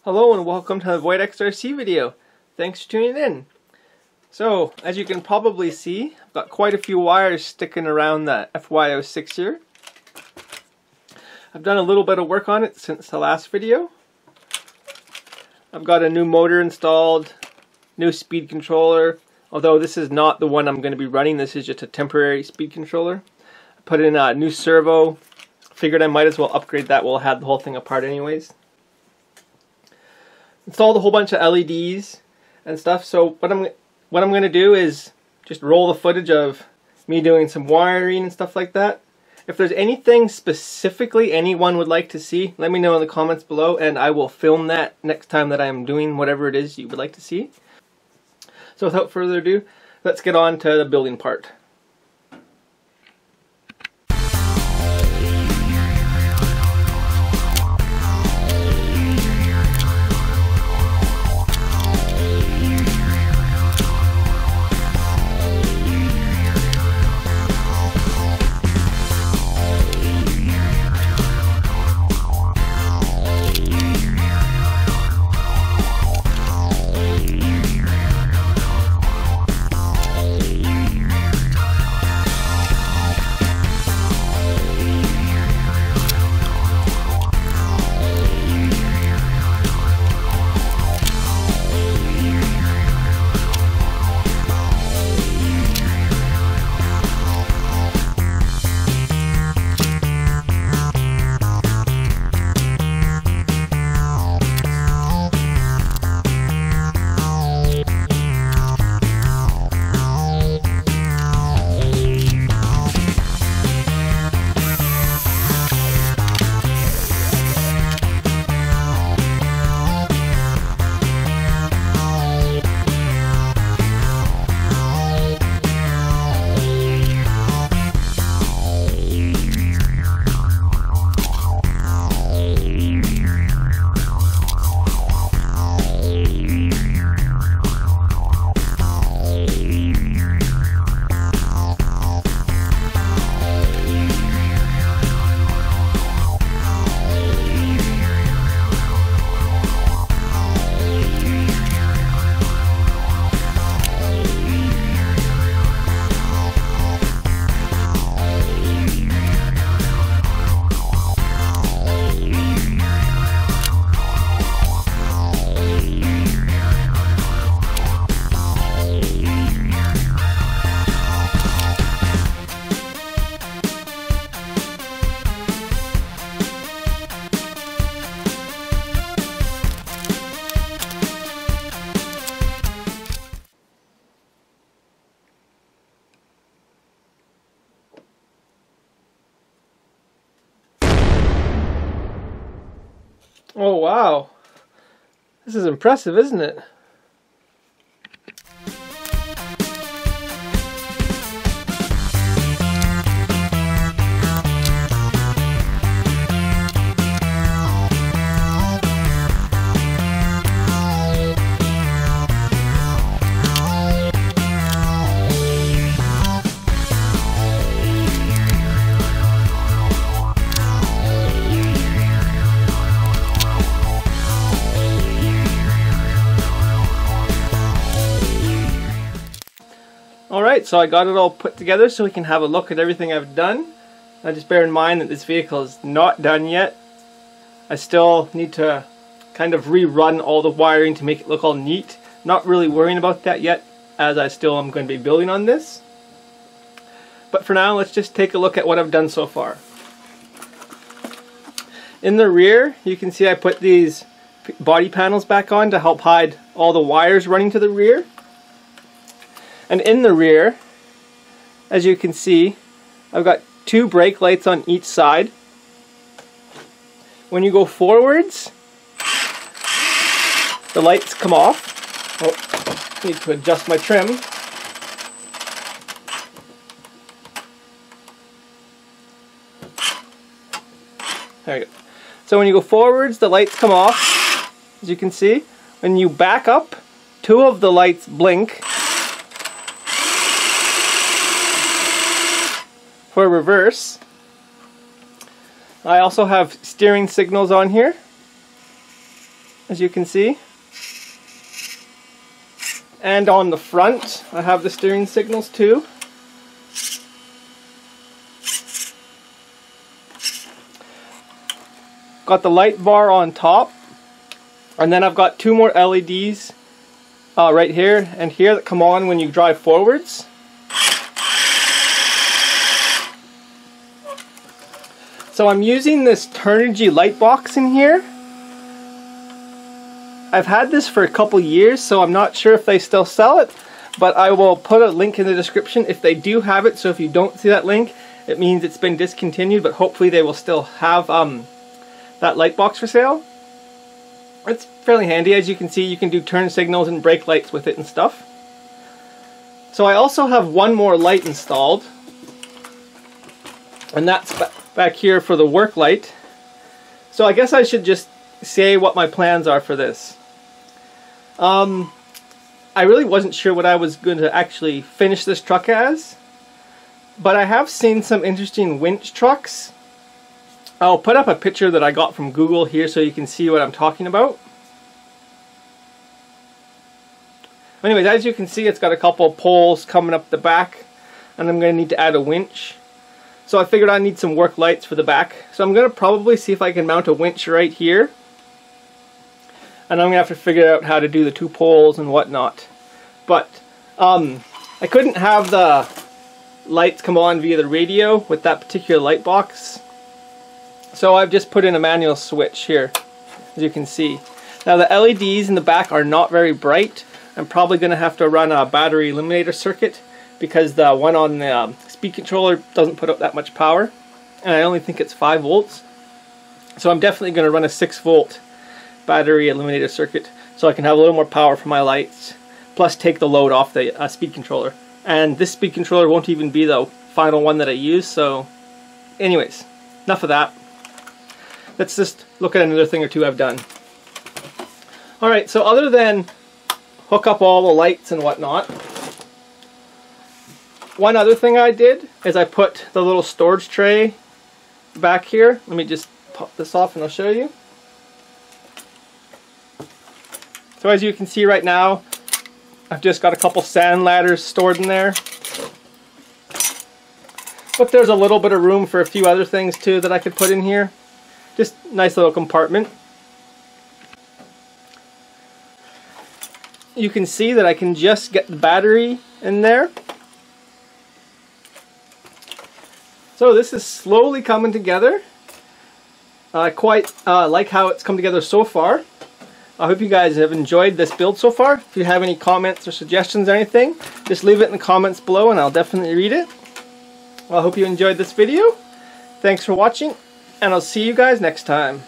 Hello and welcome to the Void XRC video. Thanks for tuning in. So, as you can probably see, I've got quite a few wires sticking around the FY06 here. I've done a little bit of work on it since the last video. I've got a new motor installed, new speed controller, although this is not the one I'm going to be running, this is just a temporary speed controller. I put in a new servo, figured I might as well upgrade that while I had the whole thing apart anyways. Installed a whole bunch of LEDs and stuff, so what I'm going to do is just roll the footage of me doing some wiring and stuff like that. If there's anything specifically anyone would like to see, let me know in the comments below and I will film that next time that I'm doing whatever it is you would like to see. So without further ado, let's get on to the building part. Oh wow, this is impressive, isn't it? Alright, so I got it all put together so we can have a look at everything I've done. Now just bear in mind that this vehicle is not done yet. I still need to kind of rerun all the wiring to make it look all neat. Not really worrying about that yet, as I still am going to be building on this. But for now, let's just take a look at what I've done so far. In the rear, you can see I put these body panels back on to help hide all the wires running to the rear. And in the rear, as you can see, I've got two brake lights on each side. When you go forwards, the lights come off. Oh, need to adjust my trim. There we go. So when you go forwards, the lights come off, as you can see. When you back up, two of the lights blink. For reverse, I also have steering signals on here. as you can see. And on the front, I have the steering signals too. Got the light bar on top, and then I've got two more LEDs right here and here that come on when you drive forwards. So I'm using this Turnigy light box in here. I've had this for a couple years, so I'm not sure if they still sell it, but I will put a link in the description if they do have it. So if you don't see that link, it means it's been discontinued, but hopefully they will still have that light box for sale. It's fairly handy. As you can see, you can do turn signals and brake lights with it and stuff. So I also have one more light installed, and that's back here for the work light. So I guess I should just say what my plans are for this. I really wasn't sure what I was going to actually finish this truck as, but I have seen some interesting winch trucks. I'll put up a picture that I got from Google here so you can see what I'm talking about. Anyways, as you can see, it's got a couple poles coming up the back, and I'm going to need to add a winch. So I figured I need some work lights for the back. So I'm going to probably see if I can mount a winch right here. And I'm going to have to figure out how to do the two poles and whatnot. But I couldn't have the lights come on via the radio with that particular light box. So I've just put in a manual switch here, as you can see. Now the LEDs in the back are not very bright. I'm probably going to have to run a battery eliminator circuit because the one on the speed controller doesn't put out that much power. And I only think it's 5 volts. So I'm definitely going to run a 6 volt battery eliminator circuit so I can have a little more power for my lights, plus take the load off the speed controller. And this speed controller won't even be the final one that I use. So anyways, enough of that. Let's just look at another thing or two I've done. Alright, so other than hook up all the lights and whatnot, one other thing I did is I put the little storage tray back here. Let me just pop this off and I'll show you. So as you can see right now, I've just got a couple sand ladders stored in there. But there's a little bit of room for a few other things too that I could put in here. Just nice little compartment. You can see that I can just get the battery in there. So this is slowly coming together. I quite like how it's come together so far. I hope you guys have enjoyed this build so far. If you have any comments or suggestions or anything, just leave it in the comments below and I'll definitely read it. Well, I hope you enjoyed this video. Thanks for watching, and I'll see you guys next time.